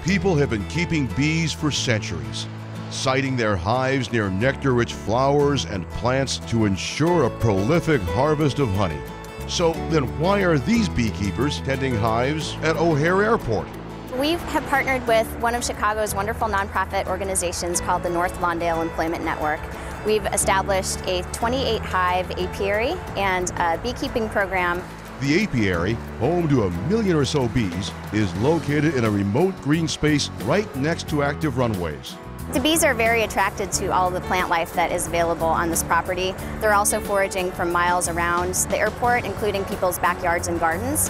People have been keeping bees for centuries, siting their hives near nectar-rich flowers and plants to ensure a prolific harvest of honey. So then why are these beekeepers tending hives at O'Hare Airport? We have partnered with one of Chicago's wonderful nonprofit organizations called the North Lawndale Employment Network. We've established a 28-hive apiary and a beekeeping program. The apiary, home to 1 million or so bees, is located in a remote green space right next to active runways. The bees are very attracted to all of the plant life that is available on this property. They're also foraging from miles around the airport, including people's backyards and gardens.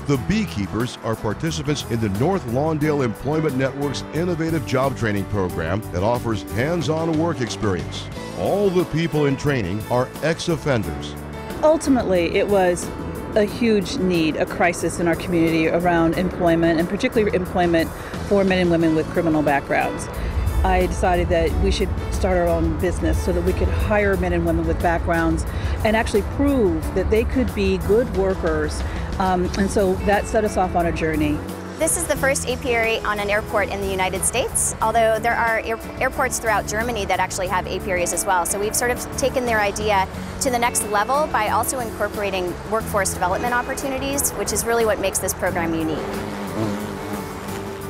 The beekeepers are participants in the North Lawndale Employment Network's innovative job training program that offers hands-on work experience. All the people in training are ex-offenders. Ultimately, it was a huge need, a crisis in our community around employment, and particularly employment for men and women with criminal backgrounds. I decided that we should start our own business so that we could hire men and women with backgrounds and actually prove that they could be good workers. And so that set us off on a journey. This is the first apiary on an airport in the United States, although there are airports throughout Germany that actually have apiaries as well. So we've sort of taken their idea to the next level by also incorporating workforce development opportunities, which is really what makes this program unique.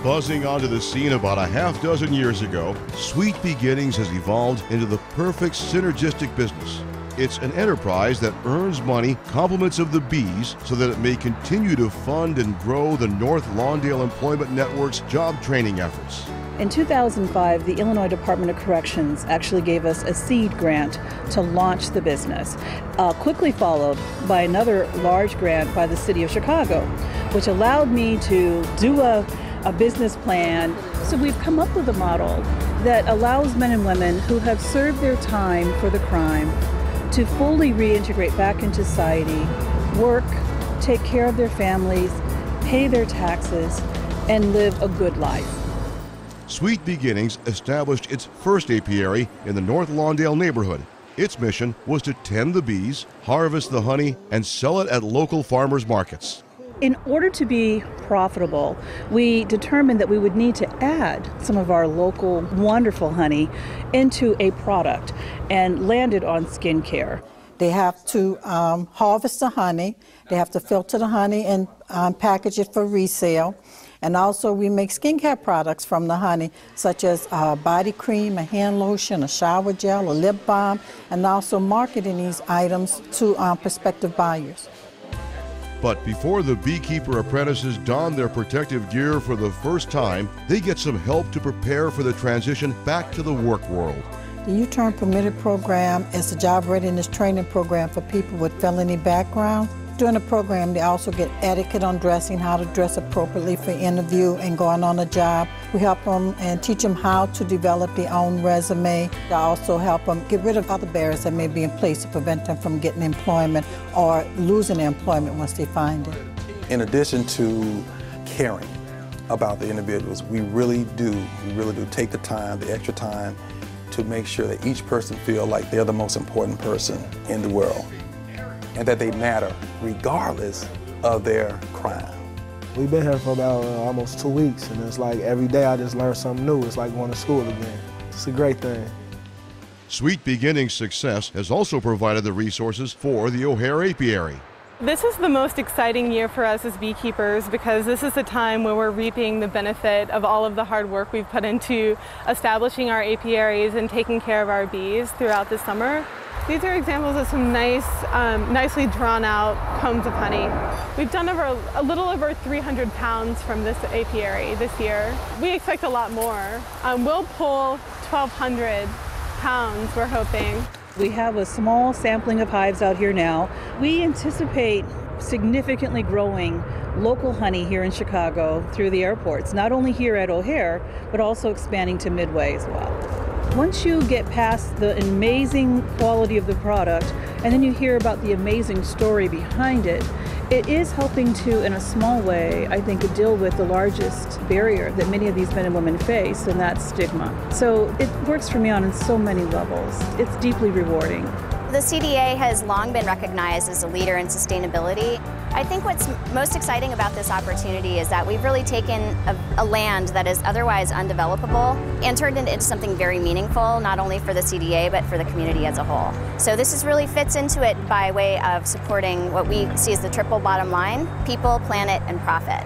Buzzing onto the scene about a half dozen years ago, Sweet Beginnings has evolved into the perfect synergistic business. It's an enterprise that earns money, compliments of the bees, so that it may continue to fund and grow the North Lawndale Employment Network's job training efforts. In 2005, the Illinois Department of Corrections actually gave us a seed grant to launch the business, quickly followed by another large grant by the city of Chicago, which allowed me to do a business plan. So we've come up with a model that allows men and women who have served their time for the crime to fully reintegrate back into society, work, take care of their families, pay their taxes, and live a good life. Sweet Beginnings established its first apiary in the North Lawndale neighborhood. Its mission was to tend the bees, harvest the honey, and sell it at local farmers markets. In order to be profitable, we determined that we would need to add some of our local wonderful honey into a product and landed on skincare. They have to harvest the honey, they have to filter the honey and package it for resale. And also we make skincare products from the honey, such as a body cream, a hand lotion, a shower gel, a lip balm, and also marketing these items to prospective buyers. But before the beekeeper apprentices don their protective gear for the first time, they get some help to prepare for the transition back to the work world. The U-Turn Permitted program is a job readiness training program for people with felony background. During the program, they also get etiquette on dressing, how to dress appropriately for interview and going on a job. We help them and teach them how to develop their own resume. I also help them get rid of other barriers that may be in place to prevent them from getting employment or losing their employment once they find it. In addition to caring about the individuals, we really do take the time, the extra time, to make sure that each person feels like they're the most important person in the world, and that they matter regardless of their crime. We've been here for about almost 2 weeks, and it's like every day I just learn something new. It's like going to school again. It's a great thing. Sweet Beginnings' success has also provided the resources for the O'Hare Apiary. This is the most exciting year for us as beekeepers because this is the time where we're reaping the benefit of all of the hard work we've put into establishing our apiaries and taking care of our bees throughout the summer. These are examples of some nice, nicely drawn out combs of honey. We've done a little over 300 pounds from this apiary this year. We expect a lot more. We'll pull 1,200 pounds, we're hoping. We have a small sampling of hives out here now. We anticipate significantly growing local honey here in Chicago through the airports, not only here at O'Hare, but also expanding to Midway as well. Once you get past the amazing quality of the product, and then you hear about the amazing story behind it, it is helping to, in a small way, I think, deal with the largest barrier that many of these men and women face, and that's stigma. So it works for me on so many levels. It's deeply rewarding. the CDA has long been recognized as a leader in sustainability. I think what's most exciting about this opportunity is that we've really taken a land that is otherwise undevelopable and turned it into something very meaningful, not only for the CDA, but for the community as a whole. So this really fits into it by way of supporting what we see as the triple bottom line: people, planet, and profit.